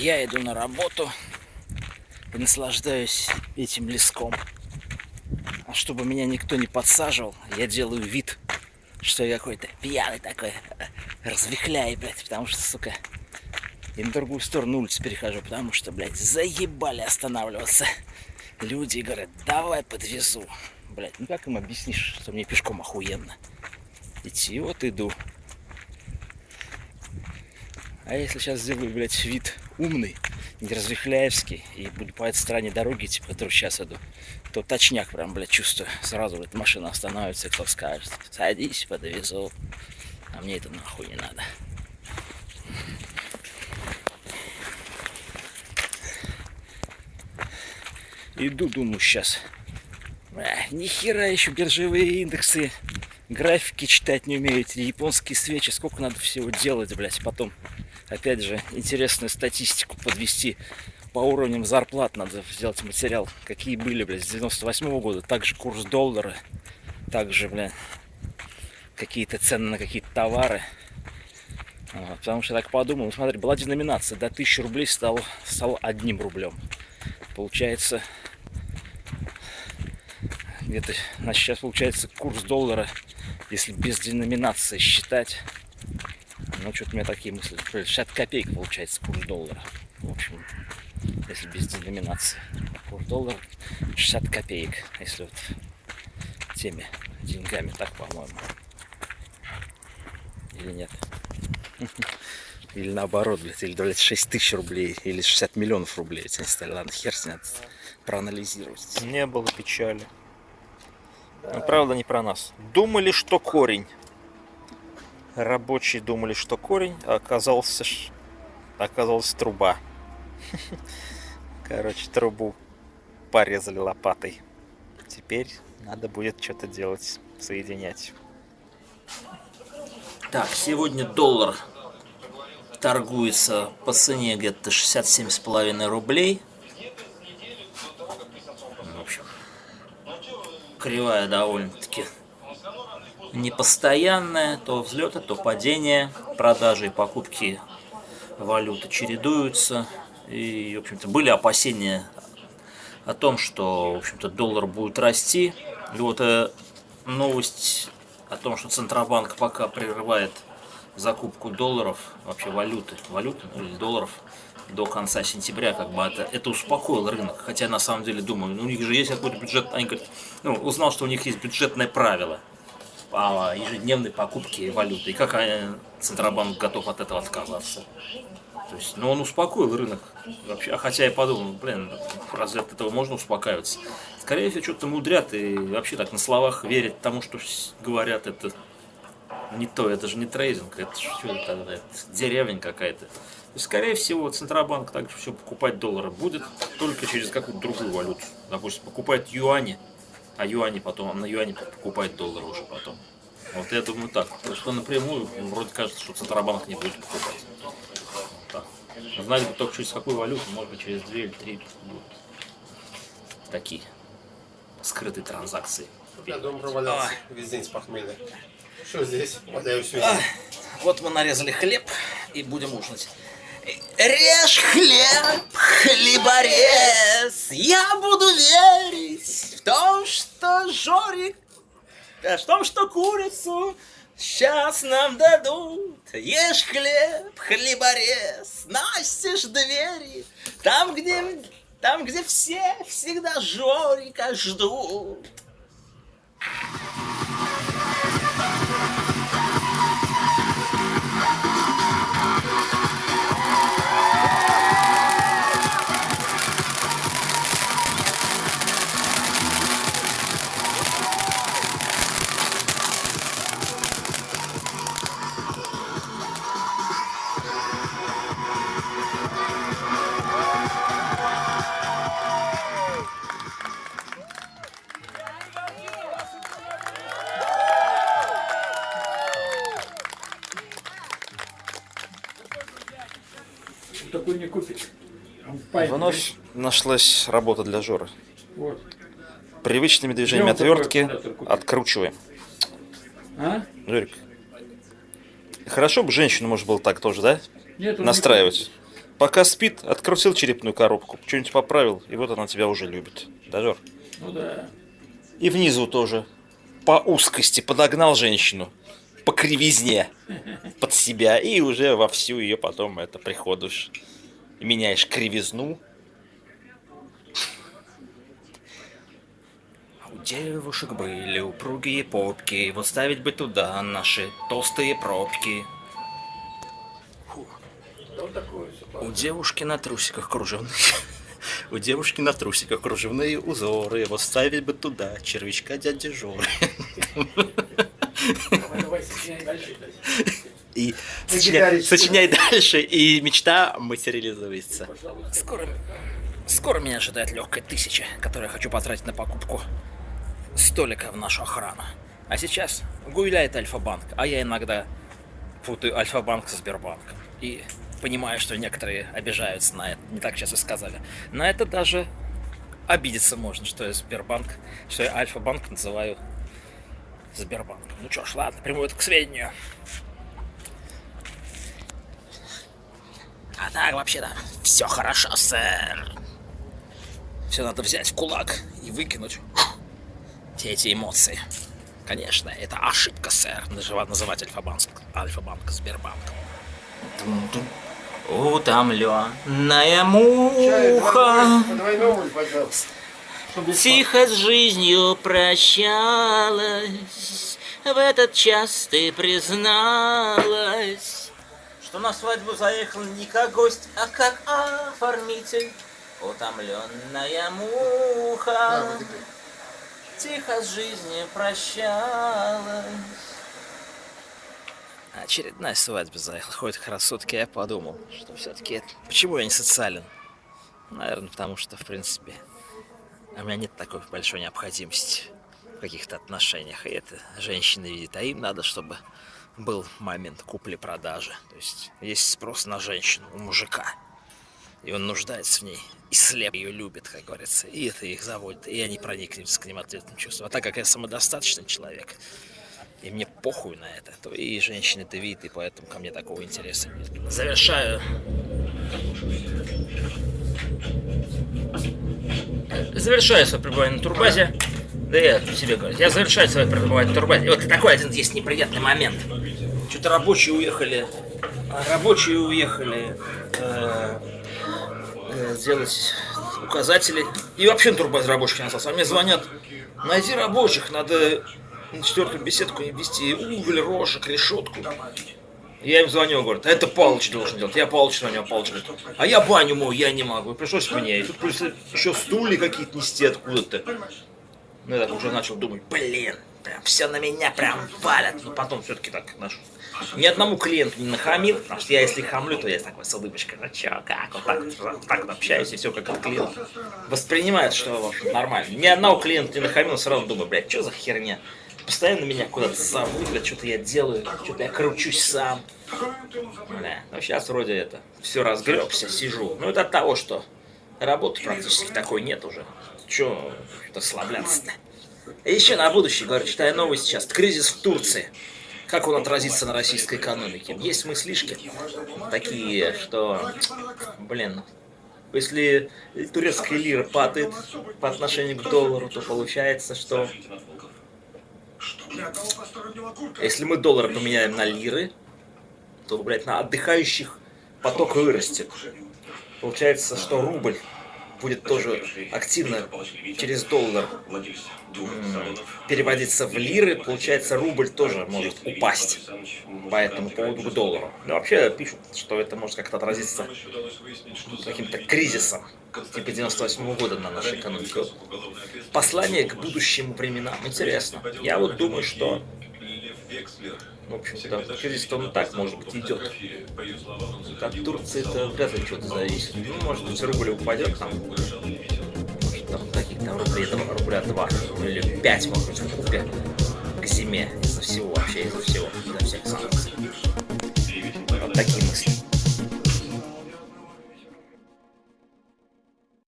Я иду на работу и наслаждаюсь этим леском. А чтобы меня никто не подсаживал, я делаю вид, что я какой-то пьяный такой, развихляй, блядь, потому что, сука, и на другую сторону улицы перехожу, потому что, блядь, заебали останавливаться. Люди говорят, давай подвезу. Блядь, ну как им объяснишь, что мне пешком охуенно идти? Вот иду. А если сейчас сделаю, блядь, вид умный, не развихляевский, и буду по этой стороне дороги, типа, которую сейчас иду, то точняк прям, блядь, чувствую. Сразу, блядь, машина остановится, и кто скажет, садись, подвезу. А мне это нахуй не надо. Иду, думаю, сейчас. Нихера еще биржевые индексы, графики читать не умею, эти японские свечи, сколько надо всего делать, блядь, потом, опять же, интересную статистику подвести по уровням зарплат, надо сделать материал, какие были, блядь, с 98-го года, также курс доллара, также, блядь, какие-то цены на какие-то товары, потому что я так подумал, смотри, была деноминация, до 1000 рублей стало 1 рублем, получается, где-то, значит, сейчас получается курс доллара, если без деноминации считать, ну, что-то у меня такие мысли, 60 копеек получается курс доллара, в общем, если без деноминации. Курс доллара 60 копеек, если вот теми деньгами, так, по-моему. Или нет? Или наоборот, блядь, или, блядь, 6000 рублей, или 60 миллионов рублей. Эти стали, ладно, хер с ним, надо проанализировать. Не было печали. Но правда не про нас. Думали, что корень. Рабочие думали, что корень, а оказалась труба. Короче, трубу порезали лопатой. Теперь надо будет что-то делать, соединять. Так, сегодня доллар торгуется по цене где-то 67,5 рублей. В общем, кривая довольно-таки непостоянная, то взлеты, то падения, продажи и покупки валюты чередуются. И, в общем-то, были опасения о том, что, в общем-то, доллар будет расти. И вот новость о том, что Центробанк пока прерывает закупку долларов, вообще валюты или долларов до конца сентября, как бы это успокоило рынок. Хотя на самом деле думаю, ну, у них же есть какой-то бюджет, они говорят, ну, узнал, что у них есть бюджетное правило по ежедневной покупке валюты. И как Центробанк готов от этого отказаться. То есть, ну, он успокоил рынок вообще. А хотя я подумал, блин, разве от этого можно успокаиваться? Скорее всего, что-то мудрят и вообще так на словах верят тому, что говорят, это не то, это же не трейдинг, это что это тогда, это деревня какая-то. И, скорее всего, Центробанк также все покупать доллары будет, только через какую-то другую валюту. Допустим, покупает юани, а юани потом, на юани покупает доллары уже потом. Вот я думаю так, потому что напрямую вроде кажется, что Центробанк не будет покупать. Так. Знали бы только через какую валюту, может быть через 2 или 3 будут такие скрытые транзакции. Я дома провалялся весь день с похмелья. Что здесь? Валяюсь весь. Вот мы нарезали хлеб и будем ужинать. Режь хлеб, хлеборез, я буду верить в том, что Жорик, в том, что курицу сейчас нам дадут. Ешь хлеб, хлеборез, настежь двери, там, где все всегда Жорика ждут. Такой не купит. Вновь нашлась работа для Жоры. Вот. Привычными движениями отвертки откручиваем. А? Жорик, хорошо бы женщину, может, было так тоже, да? Нет, он настраивать. Пока спит, открутил черепную коробку, что-нибудь поправил, и вот она тебя уже любит. Да, Жор? Ну да. И внизу тоже. По узкости подогнал женщину. По кривизне. Под себя. И уже вовсю ее потом это приходишь. Меняешь кривизну. У девушек были упругие попки, вот ставить бы туда наши толстые пробки. У девушки на трусиках кружевные. У девушки на трусиках кружевные узоры, вот ставить бы туда червячка дяди Жоры. Давай, сочиняй дальше. И сочиняй дальше, и мечта материализуется. Скоро меня ожидает легкая 1000, которую я хочу потратить на покупку столика в нашу охрану. А сейчас гуляет Альфа-банк, а я иногда путаю Альфа-банк со Сбербанком. И понимаю, что некоторые обижаются на это, не так часто сказали. На это даже обидеться можно, что я Сбербанк, что я Альфа-банк называю Сбербанком. Ну что ж, ладно, приму это к сведению. А так, вообще-то, все хорошо, сэр. Все надо взять в кулак и выкинуть все эти эмоции. Конечно, это ошибка, сэр, называть Альфа-банк Сбербанком. Утомленная муха По двойному, пожалуйста. тихо с жизнью прощалась. В этот час ты призналась, что на свадьбу заехал не как гость, а как оформитель. Утомленная муха тихо с жизнью прощалась. Очередная свадьба заехала. Ходят красотки, я подумал, что все-таки почему я не социален? Наверное, потому что, в принципе, у меня нет такой большой необходимости в каких-то отношениях. И это женщины видят, а им надо, чтобы был момент купли-продажи. То есть спрос на женщину у мужика. И он нуждается в ней. И слеп ее любит, как говорится. И это их заводит. И они проникнутся к ним ответным чувством. А так как я самодостаточный человек, и мне похуй на это, то и женщины это видят, и поэтому ко мне такого интереса нет. Завершаю свое пребывание на турбазе. Да я себе говорю, я завершаю свое пребывание на турбазе. И вот такой один есть неприятный момент. Что-то рабочие уехали сделать указатели. И вообще на турбазе рабочих не осталось. А мне звонят, найди рабочих, надо на 4-ю беседку ввести уголь, рожек, решетку. Я им звоню, говорят, а это Палыч должен делать. Я Палыч звоню, а Палыч говорит, а я баню мою, я не могу. И пришлось мне. И тут еще стулья какие-то нести откуда-то. Ну я так уже начал думать, блин, прям все на меня прям валят. Но потом все-таки так нашу. Ни одному клиенту не нахамил, потому что я если хамлю, то я такой с улыбочкой, ну чё, как, вот так вот общаюсь, и все как от клиента. Воспринимает, что, в общем, нормально. Ни одного клиента не нахамил, сразу думаю, блядь, что за херня? Постоянно меня куда-то зовут, блядь, что-то я делаю, что-то я кручусь сам. Бля, ну сейчас вроде это, все разгребся, сижу. Ну это от того, что работы практически такой нет уже. Чё расслабляться-то? И еще на будущее, говорю, читаю новости сейчас, кризис в Турции. Как он отразится на российской экономике? Есть мыслишки такие, что, блин, если турецкая лира падает по отношению к доллару, то получается, что если мы доллары поменяем на лиры, то, блядь, на отдыхающих поток вырастет. Получается, что рубль будет тоже активно через доллар переводиться в лиры, получается, рубль тоже может упасть по этому поводу к доллару. Но вообще пишут, что это может как-то отразиться каким-то кризисом, типа 98 года на нашей экономике. Послание к будущим временам. Интересно. Я вот думаю, что в общем-то, кризис-то он так, может быть, идет. От Турции-то вряд ли что-то зависит. Ну, может быть, рубль упадет там. Может, там каких-то рубля 2 или 5, может быть, в купе к зиме. Из-за всего вообще, из-за всех санкций. Вот такие мысли.